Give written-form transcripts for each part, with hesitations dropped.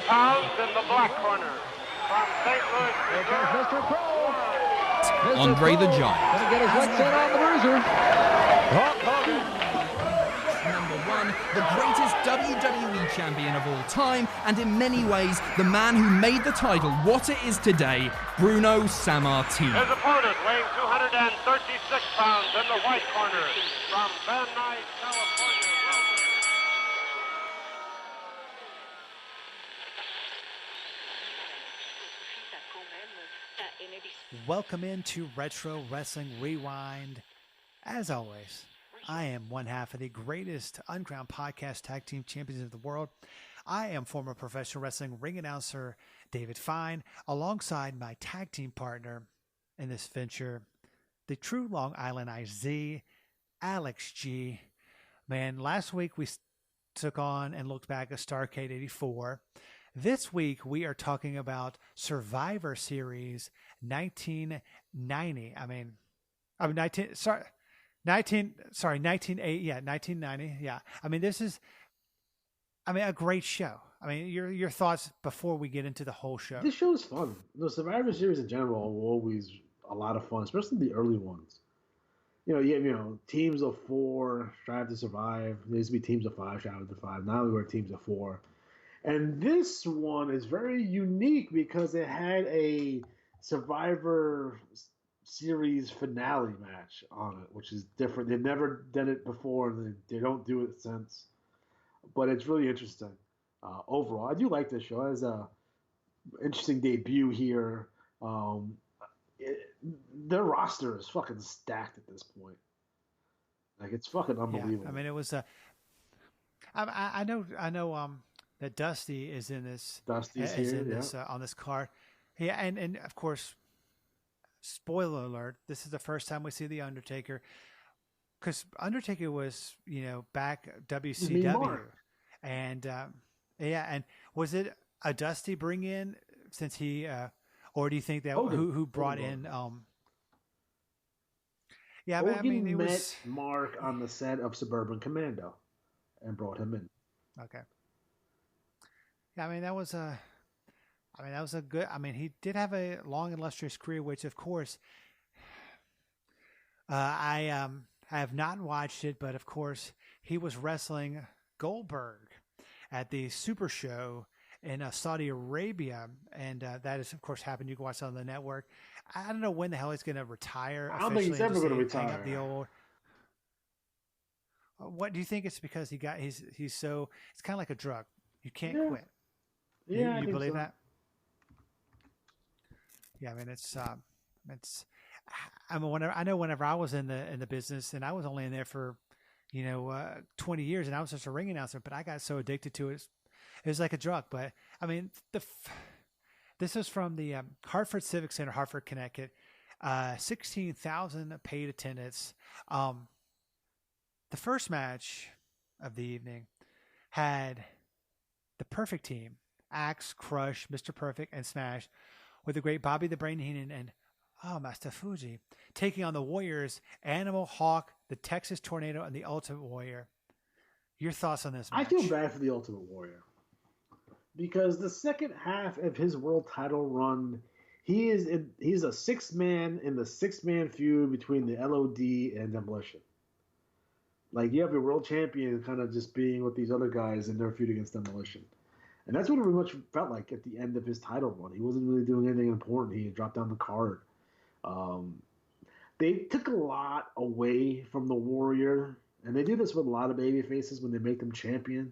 pounds in the black corner. From St. Louis, Here comes Mr. Pro. Andre the Giant. Gonna get his leg set on the bruiser. Hulk Hogan. Number one, the greatest WWE champion of all time, and in many ways, the man who made the title what it is today, Bruno Sammartino. His opponent weighing 236 pounds in the white corner. From Van Nuys, California. Welcome into Retro Wrestling Rewind. As always, I am one half of the greatest uncrowned podcast tag team champions of the world. I am former professional wrestling ring announcer David Fine, alongside my tag team partner in this venture, the true Long Island IZ, Alex G. Man, last week we took on and looked back at Starrcade 84. This week we are talking about Survivor Series 1990. 1990. Yeah. This is a great show. Your thoughts before we get into the whole show. This show is fun. The Survivor Series in general were always a lot of fun, especially the early ones. You have teams of 4 strive to survive. There used to be teams of 5 strive to survive. Now we were teams of 4. And this one is very unique because it had a Survivor Series finale match on it, which is different. They've never done it before, and they don't do it since. But it's really interesting. Overall, I do like this show. It has a interesting debut here. Their roster is fucking stacked at this point. Like, it's fucking unbelievable. Yeah, it was I know that Dusty is in this. Dusty's here, this on this card. Yeah, and of course, spoiler alert, this is the first time we see The Undertaker. Because Undertaker was, back WCW. And, and was it a Dusty bring in since he, or do you think that who brought in? Hogan it met was Mark on the set of Suburban Commando and brought him in. Okay. Yeah, that was a good. He did have a long, illustrious career, which, of course, I have not watched it, but of course, he was wrestling Goldberg at the Super Show in Saudi Arabia, and that is, of course, happened. You can watch it on the network. I don't know when the hell he's going to retire. I don't think he's ever going to retire. Up the old. What do you think? It's because he's so. It's kind of like a drug. You can't quit. Yeah, you believe so. that? Yeah, whenever I was in the business, and I was only in there for 20 years, and I was just a ring announcer, but I got so addicted to it. It was like a drug. But this was from the Hartford Civic Center, Hartford, Connecticut. 16,000 paid attendance. The first match of the evening had the Perfect Team, Axe, Crush, Mr. Perfect, and Smash, with the great Bobby the Brain Heenan and Master Fuji, taking on the Warriors, Animal, Hawk, the Texas Tornado, and the Ultimate Warrior. Your thoughts on this match? I feel bad for the Ultimate Warrior because the second half of his world title run, he's a 6-man in the 6-man feud between the LOD and Demolition. Like, you have your world champion kind of just being with these other guys in their feud against Demolition. And that's what it pretty much felt like at the end of his title run. He wasn't really doing anything important. He had dropped down the card. They took a lot away from the Warrior, and they do this with a lot of baby faces when they make them champion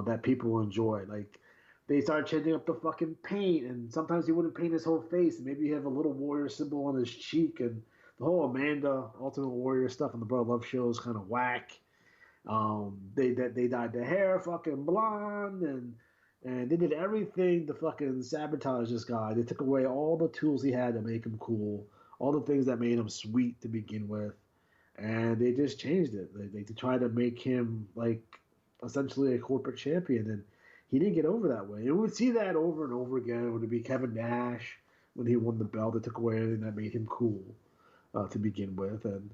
that people enjoy. Like, they started changing up the fucking paint, and sometimes he wouldn't paint his whole face, and maybe he have a little Warrior symbol on his cheek, and the whole Amanda Ultimate Warrior stuff on the Brother Love show is kind of whack. They dyed their hair fucking blonde, and they did everything to fucking sabotage this guy. They took away all the tools he had to make him cool, all the things that made him sweet to begin with, and they just changed it. They tried to make him like essentially a corporate champion, and he didn't get over that way. And we'd see that over and over again. It would be Kevin Nash when he won the belt. They took away everything that made him cool to begin with, and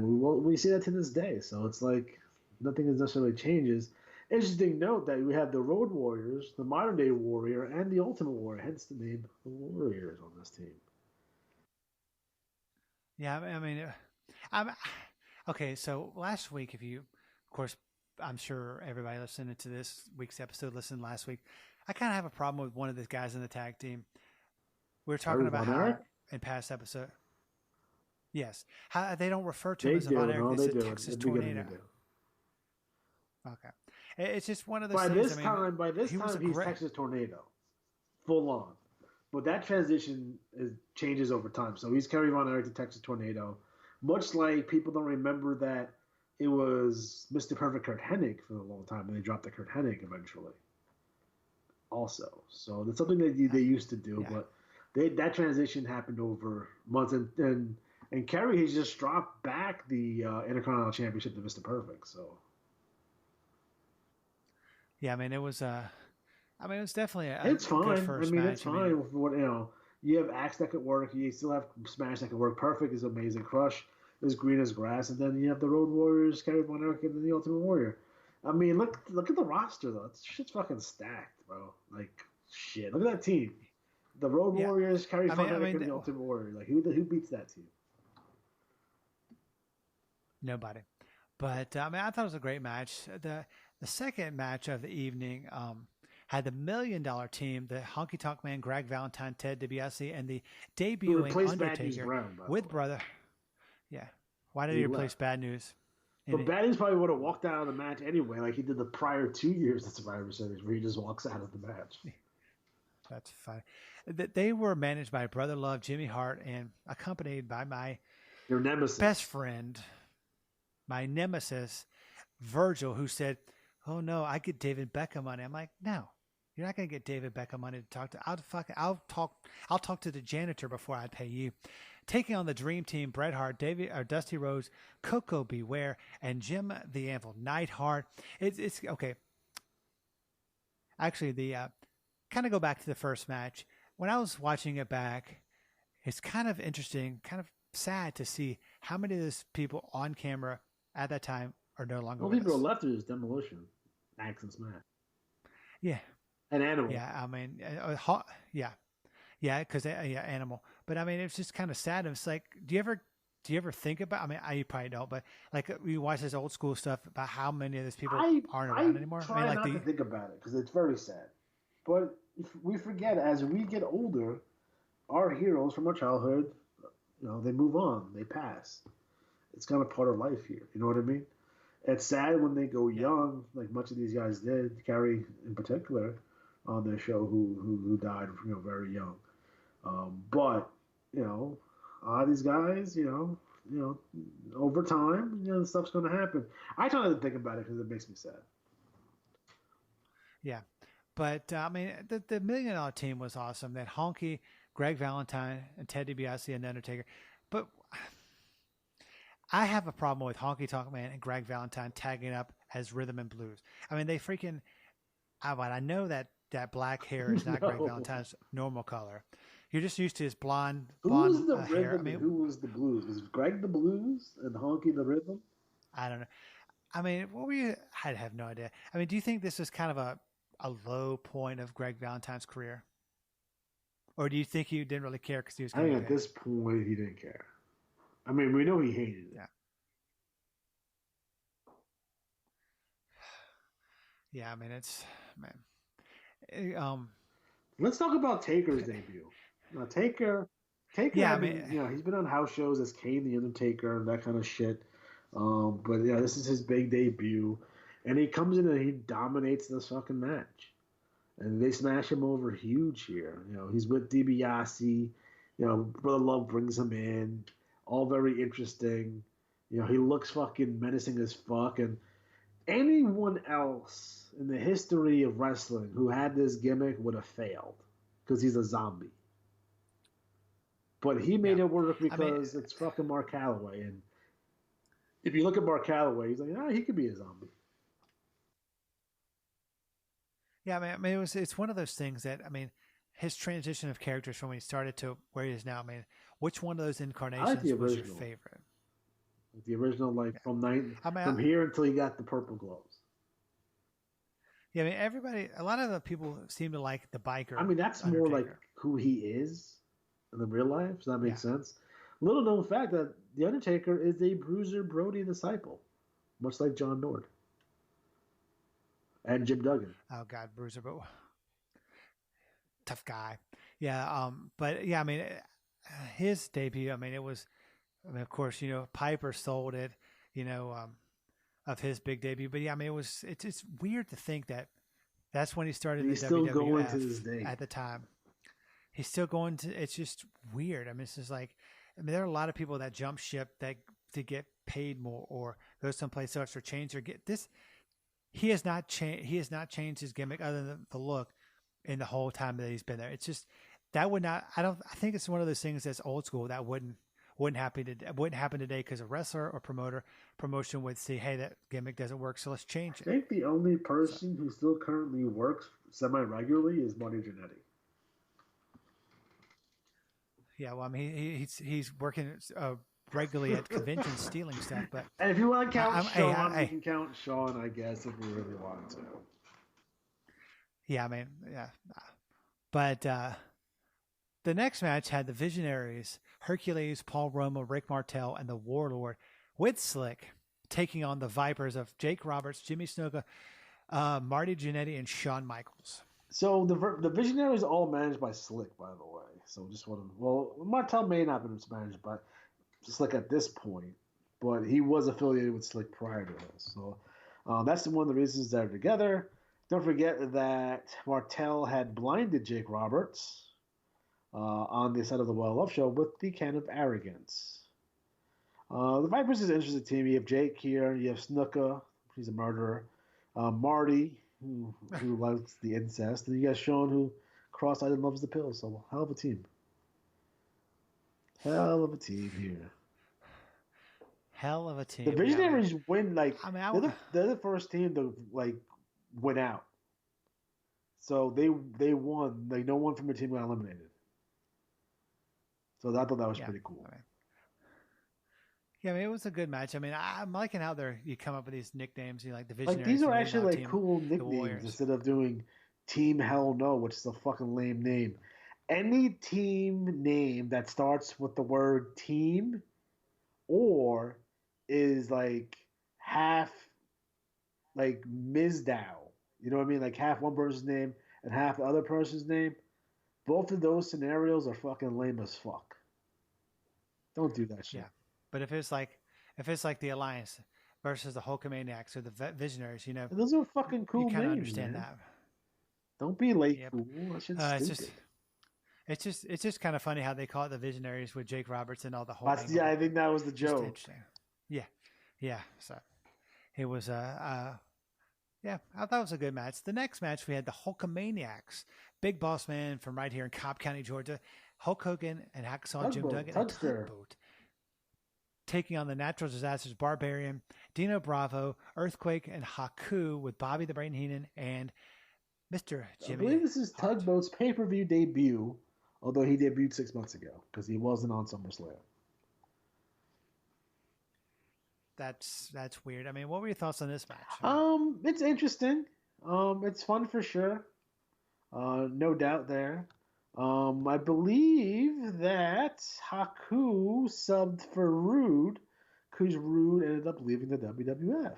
we see that to this day. So it's like nothing necessarily changes. Interesting note that we have the Road Warriors, the modern day Warrior, and the Ultimate Warrior, hence the name the Warriors on this team. Yeah, I mean, I'm okay. So last week, of course, I'm sure everybody listening to this week's episode listened last week. I kind of have a problem with one of the guys in the tag team. We were talking about how in past episode, yes, how they don't refer to him as a Von Erich. They said Texas Tornado. Okay, it's just one of those things. By this time, he's Texas Tornado, full on. But that transition changes over time. So he's Kerry Von Erich to Texas Tornado, much like people don't remember that it was Mr. Perfect Kurt Hennig for a long time, and they dropped the Kurt Hennig eventually. Also, so that's something that they used to do, but that transition happened over months, and Kerry has just dropped back the Intercontinental Championship to Mr. Perfect. So. Yeah, I mean, it was definitely it's fine. Good first match. It's fine. What you have acts that could work. You still have Smash that could work. Perfect is amazing. Crush is green as grass, and then you have the Road Warriors, Kerry Von Erich, and then the Ultimate Warrior. I mean, look at the roster though. It's shit's fucking stacked, bro. Like shit. Look at that team. The Road Warriors, Kerry Von Erich, and the Ultimate Warrior. Like who beats that team? Nobody. But I thought it was a great match. The second match of the evening had the $1 Million team, the Honky Tonk Man, Greg Valentine, Ted DiBiase, and the debuting Undertaker with brother. Yeah. Why did he replace Bad News? But Bad News probably would have walked out of the match anyway, like he did the prior 2 years at Survivor Series, where he just walks out of the match. That's funny. They were managed by Brother Love, Jimmy Hart, and accompanied by your nemesis, best friend, my nemesis, Virgil, who said, "Oh no, I get David Beckham money." I'm like, "No, you're not going to get David Beckham money to talk to. I'll talk to the janitor before I pay you." Taking on the Dream Team, Bret Hart, Dusty Rhodes, Coco Beware, and Jim the Anvil Neidhart. It's okay. Actually, the kind of go back to the first match. When I was watching it back, it's kind of interesting, kind of sad to see how many of those people on camera at that time are no longer. Well, people are left is Demolition, Axe and Smash. Yeah. And Animal. Yeah, I mean, because Animal. But I mean, it's just kind of sad. It's like, do you ever think about? I mean, you probably don't, but like you watch this old school stuff about how many of these people aren't around anymore. I try not to think about it because it's very sad. But if we forget as we get older, our heroes from our childhood, they move on, they pass. It's kind of part of life here. You know what I mean? It's sad when they go young, like much of these guys did. Kerry, in particular, on their show, who died, very young. But these guys, over time, stuff's going to happen. I try not to think about it because it makes me sad. Yeah, but I mean, the $1 Million team was awesome. That Honky, Greg Valentine, and Ted DiBiase and Undertaker. But I have a problem with Honky Tonk Man and Greg Valentine tagging up as Rhythm and Blues. I mean, they freaking. I know that black hair is not Greg Valentine's normal color. You're just used to his blonde Who was the hair. Rhythm? Who was the Blues? Was Greg the Blues and Honky the Rhythm? I don't know. I mean, what were you? I have no idea. I mean, do you think this is kind of a low point of Greg Valentine's career? Or do you think he didn't really care because he was? I think at this point he didn't care. I mean, we know he hated it. Yeah. Yeah, I mean, Let's talk about Taker's debut. Now, Taker. Yeah, he's been on house shows as Kane the Undertaker and that kind of shit. But yeah, this is his big debut, and he comes in and he dominates this fucking match, and they smash him over huge here. He's with DiBiase. Brother Love brings him in. All very interesting. He looks fucking menacing as fuck. And anyone else in the history of wrestling who had this gimmick would have failed because he's a zombie. But he made it work because it's fucking Mark Calloway. And if you look at Mark Calloway, he's like, he could be a zombie. Yeah, I mean, it's one of those things that, his transition of characters from when he started to where he is now. I mean, which one of those incarnations was your favorite? The original, from here until he got the purple gloves. Yeah, I mean, a lot of the people seem to like the biker. I mean, that's more like who he is in the real life. Does that make sense? Little known fact that the Undertaker is a Bruiser Brody disciple, much like John Nord and Jim Duggan. Oh God, Bruiser, but tough guy. Yeah, but yeah, I mean, his debut. I mean, it was. I mean, of course, Piper sold it. Of his big debut, but yeah, I mean, it's weird to think that that's when he started He's the still WWF going to this day. at the time. He's still going to. It's just weird. I mean, it's just like, I mean, there are a lot of people that jump ship that to get paid more or go someplace else or change or get this. He has not changed. He has not changed his gimmick other than the look in the whole time that he's been there. It's just that would not. I think it's one of those things that's old school that wouldn't happen today because a wrestler or promotion would say, hey, that gimmick doesn't work, so let's change it. I think the only person who still currently works semi-regularly is Marty Jannetty. Yeah, well, I mean, he's working regularly at conventions stealing stuff, but and if you want to count Sean, you can count Sean, I guess, if you really want to. Yeah, I mean, yeah, but the next match had the Visionaries, Hercules, Paul Roma, Rick Martel, and the Warlord with Slick taking on the Vipers of Jake Roberts, Jimmy Snuka, Marty Jannetty, and Shawn Michaels. So the Visionaries all managed by Slick, by the way. So just want to, well, Martel may not have been managed by Slick at this point, but he was affiliated with Slick prior to this. So that's one of the reasons they're together. Don't forget that Martel had blinded Jake Roberts on the set of the Well Love Show with the can of arrogance. The Vipers is an interesting team. You have Jake here. You have Snuka. He's a murderer. Marty, who likes the incest. And you got Sean, who cross-eyed and loves the pills. So hell of a team. Hell of a team here. Hell of a team. The Visionaries win, like, I mean, they're the first team to, like, win out. So they won. Like, no one from the team got eliminated. So I thought that was pretty cool. I mean, yeah, I mean, it was a good match. I mean, I'm liking how you come up with these nicknames. You know, like the Visionaries. Like, these are actually like cool nicknames instead of doing Team Hell No, which is a fucking lame name. Any team name that starts with the word team or is like half like Mizdow. You know what I mean? Like half one person's name and half the other person's name. Both of those scenarios are fucking lame as fuck. Don't do that shit. Yeah. But if it's like the Alliance versus the Hulkamaniacs or the Visionaries, you know, those are fucking cool names. You kind of understand man. that. Don't be late cool. That shit's stupid. It's just kind of funny how they call it the Visionaries with Jake Roberts and all the whole. Yeah, I think that was the joke. Interesting. Yeah. So it was yeah, I thought it was a good match. The next match we had the Hulkamaniacs, Big Boss Man from right here in Cobb County, Georgia, Hulk Hogan and Hacksaw Jim Duggan and Tugboat, taking on the Natural Disasters Barbarian, Dino Bravo, Earthquake, and Haku with Bobby the Brain Heenan and Mr. Jimmy. I believe this is Hart. Tugboat's pay-per-view debut, although he debuted 6 months ago because he wasn't on SummerSlam. That's weird. I mean, what were your thoughts on this match? It's interesting. It's fun for sure. No doubt there. I believe that Haku subbed for Rude because Rude ended up leaving the WWF.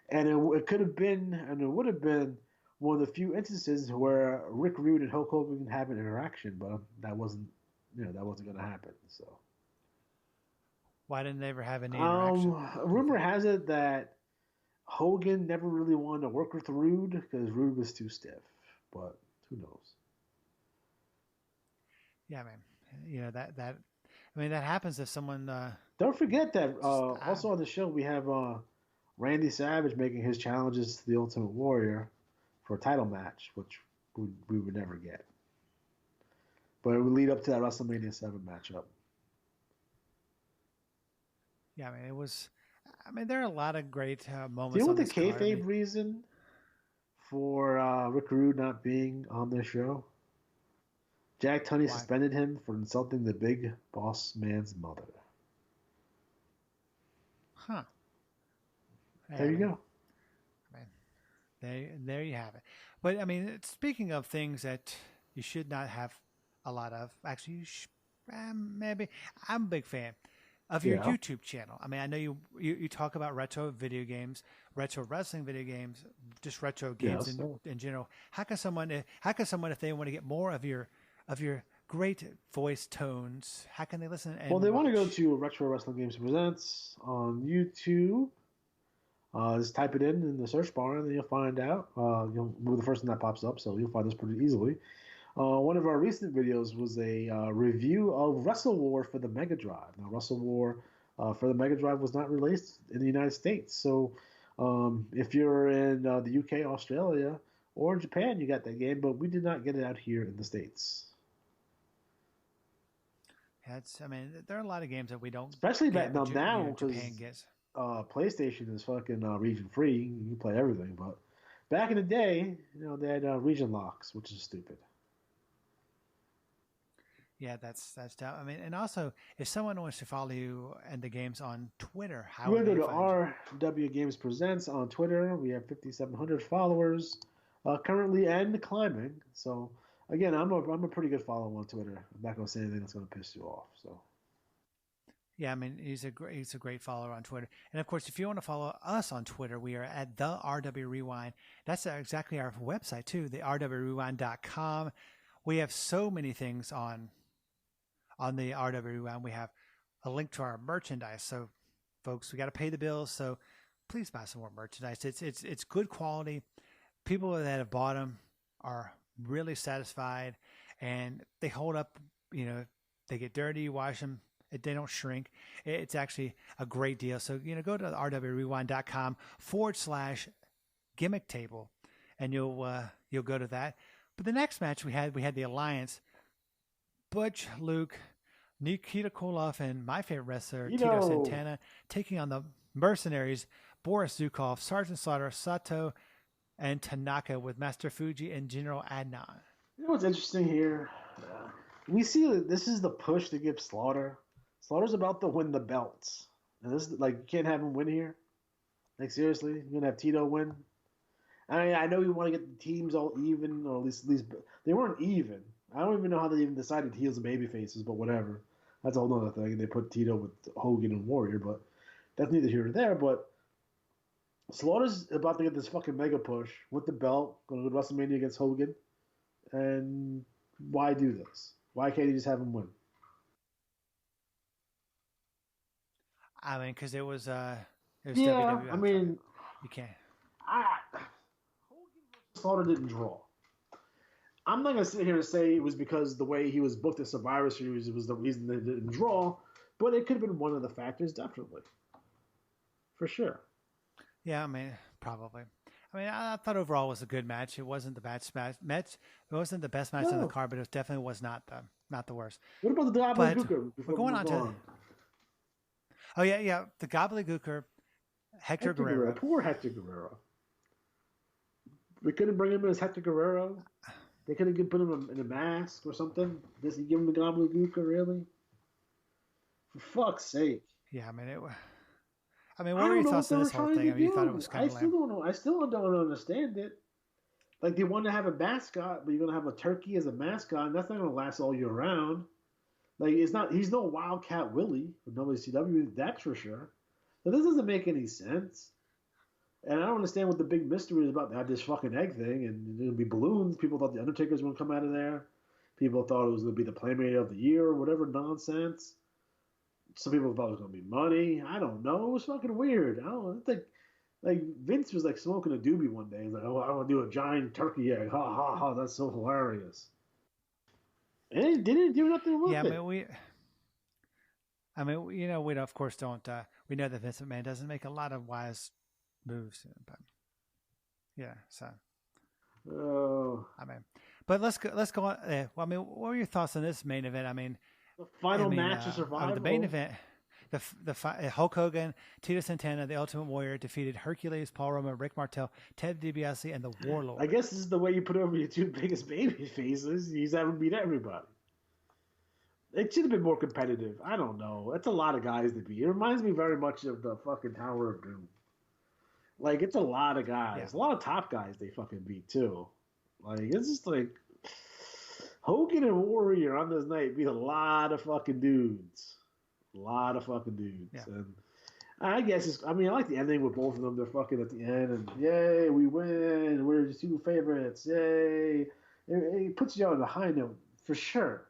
And it could have been, and it would have been one of the few instances where Rick Rude and Hulk Hogan have an interaction, but that wasn't going to happen. So. Why didn't they ever have any interaction? Rumor has it that Hogan never really wanted to work with Rude because Rude was too stiff, but who knows? Yeah, man. You know that I mean that happens if someone. Don't forget that also on the show we have Randy Savage making his challenges to the Ultimate Warrior for a title match, which we would never get. But it would lead up to that WrestleMania 7 matchup. Yeah, I mean, it was. I mean, there are a lot of great moments. Do you know on what the this card. kayfabe reason for Rick Rude not being on this show? Jack Tunney suspended him for insulting the Big Boss Man's mother. Huh. There you go. I mean, There you have it. But I mean, speaking of things that you should not have a lot of, actually, maybe I'm a big fan of your YouTube channel. I mean, I know you talk about retro video games, retro wrestling video games, just retro games in general. How can someone, if they want to get more of your great voice tones, how can they listen? And they want to go to Retro Wrestling Games Presents on YouTube. Just type it in the search bar, and then you'll find out. You'll be the first thing that pops up, so you'll find this pretty easily. One of our recent videos was a review of Wrestle War for the Mega Drive. Now, Wrestle War for the Mega Drive was not released in the United States, so if you're in the UK, Australia, or Japan, you got that game, but we did not get it out here in the States. There are a lot of games that we don't, especially back now because Japan gets. PlayStation is fucking region free. You can play everything, but back in the day, they had region locks, which is stupid. Yeah, that's tough. I mean, and also, if someone wants to follow you and the games on Twitter, how would they go to RW Games Presents on Twitter? We have 5,700 followers currently and climbing. So again, I'm a pretty good follower on Twitter. I'm not gonna say anything that's gonna piss you off. So. Yeah, I mean, he's a great follower on Twitter. And of course, if you want to follow us on Twitter, we are at the RW Rewind. That's exactly our website too, the rwrewind.com. We have so many things on the RW Rewind. We have a link to our merchandise. So folks, we got to pay the bills. So please buy some more merchandise. It's good quality. People that have bought them are really satisfied, and they hold up. They get dirty, you wash them. They don't shrink. It's actually a great deal. So, go to rwrewind.com/gimmick table, and you'll go to that. But the next match we had the Alliance, Butch, Luke, Nikita Koloff, and my favorite wrestler, Tito Santana, taking on the Mercenaries, Boris Zukov, Sergeant Slaughter, Sato, and Tanaka with Master Fuji and General Adnan. You know what's interesting here? We see that this is the push to give Slaughter. Slaughter's about to win the belts. And this is, you can't have him win here. Seriously? You're going to have Tito win? I know you want to get the teams all even, or at least they weren't even. I don't even know how they even decided heels and baby faces, but whatever. That's a whole other thing. They put Tito with Hogan and Warrior, but that's neither here nor there. But Slaughter's about to get this fucking mega push with the belt, going to go to WrestleMania against Hogan. And why do this? Why can't you just have him win? I mean, because it was WWE. I mean, you can't. Hogan versus Slaughter didn't draw. I'm not gonna sit here and say it was because the way he was booked at Survivor Series was the reason they didn't draw, but it could have been one of the factors, definitely, for sure. Yeah, I mean, probably. I mean, I thought overall it was a good match. It wasn't the best match. It wasn't the best match on the card, but it definitely was not the worst. What about the Gobbledygooker? We're going on to. Oh yeah, the Gobbledygooker, Hector Guerrero. Poor Hector Guerrero. We couldn't bring him in as Hector Guerrero. They could have put him in a mask or something. Does he give him the Gobbledygooker, really? For fuck's sake. Yeah, I mean, what were your thoughts on this whole thing? I mean, you thought it was kind of lame. I still don't understand it. They want to have a mascot, but you're going to have a turkey as a mascot, and that's not going to last all year round. He's no Wildcat Willie from WCW, that's for sure. So this doesn't make any sense. And I don't understand what the big mystery is about. They have this fucking egg thing, and there's going to be balloons. People thought the Undertaker's going to come out of there. People thought it was going to be the Playmate of the Year or whatever nonsense. Some people thought it was going to be money. I don't know. It was fucking weird. I don't think. Vince was smoking a doobie one day. He's like, "Oh, I want to do a giant turkey egg. Ha ha ha! That's so hilarious." And it didn't do nothing with it. Yeah, we of course don't. We know that Vince McMahon doesn't make a lot of wise moves, but yeah. So, but let's go on. Well, what were your thoughts on this main event? The final match of Survival. The main event. Hulk Hogan, Tito Santana, the Ultimate Warrior defeated Hercules, Paul Roma, Rick Martel, Ted DiBiase, and the Warlord. I guess this is the way you put over your two biggest baby faces. He's having beat everybody. It should have been more competitive. I don't know. That's a lot of guys to beat. It reminds me very much of the fucking Tower of Doom. Like, it's a lot of guys. Yeah. A lot of top guys they fucking beat, too. Like, it's just like Hogan and Warrior on this night beat a lot of fucking dudes. A lot of fucking dudes. Yeah. And I guess I like the ending with both of them. They're fucking at the end, and yay, we win. We're the two favorites. Yay. It puts you on a high note, for sure.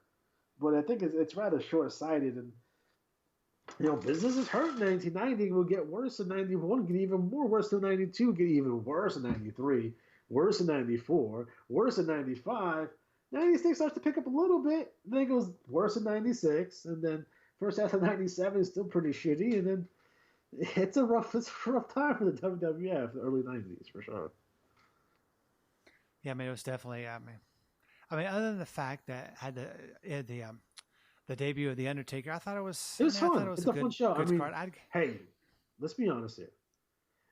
But I think it's rather short-sighted. And, business is hurt in 1990. Will get worse in 91. Get even more worse in 92. Get even worse in 93. Worse in 94. Worse in 95. 96 starts to pick up a little bit. Then it goes worse in 96. And then first half of 97 is still pretty shitty. And then it's a rough time for the WWF, the early 90s, for sure. Yeah, it was definitely. Other than the fact that had the debut of the Undertaker, I thought it was. It was fun. It was it's a fun show. Card. Hey, let's be honest here.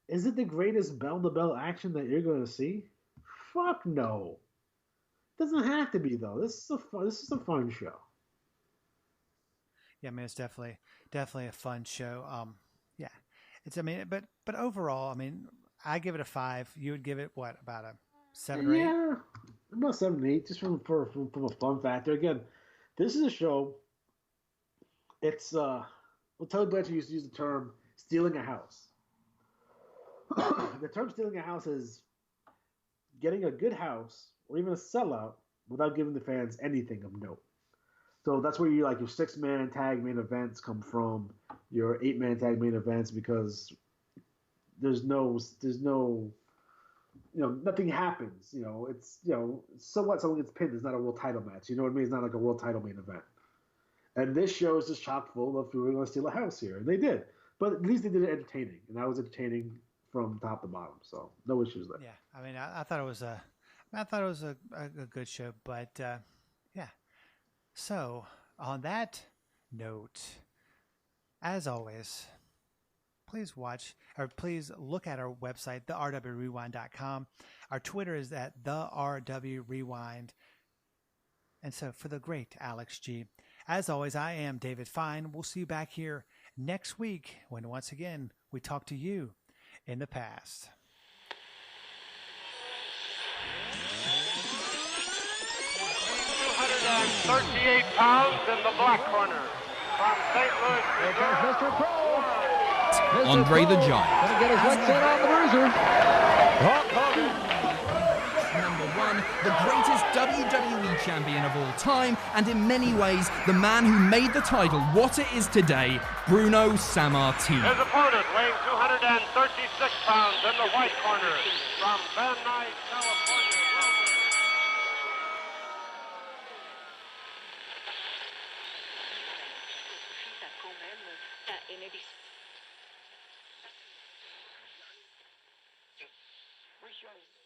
Is it the greatest bell-to-bell action that you're going to see? Fuck no. It doesn't have to be, though. This is a fun show. Yeah, it's definitely a fun show. Yeah, it's. But overall, I give it a 5. You would give it what, about a 7 or 8? Yeah, about 7 or 8, just from a fun factor. Again, this is a show. It's Tully Blanchard used to use the term stealing a house. The term stealing a house is getting a good house or even a sellout without giving the fans anything of note. So that's where your 6-man tag main events come from, your 8-man tag main events, because there's no nothing happens. It's so what, someone gets pinned. It's not a world title match. You know what I mean? It's not like a world title main event. And this show is just chock full of we're going to steal a house here, and they did. But at least they did it entertaining, and that was entertaining from top to bottom. So no issues there. Yeah, I thought it was a good show, but yeah. So on that note, as always, please look at our website, therwrewind.com. Our Twitter is at therwrewind. And so for the great Alex G, as always, I am David Fine. We'll see you back here next week when once again we talk to you in the past. 238 pounds in the black corner. From St. Louis, Here comes Mr. Pro. Andre the Giant. Gonna get his legs in on the bruiser. Hulk Hogan. Number 1, the greatest WWE champion of all time, and in many ways, the man who made the title what it is today, Bruno Sammartino. His opponent weighing 236 pounds in the white corner. From Van Nuys, California. Rejoice.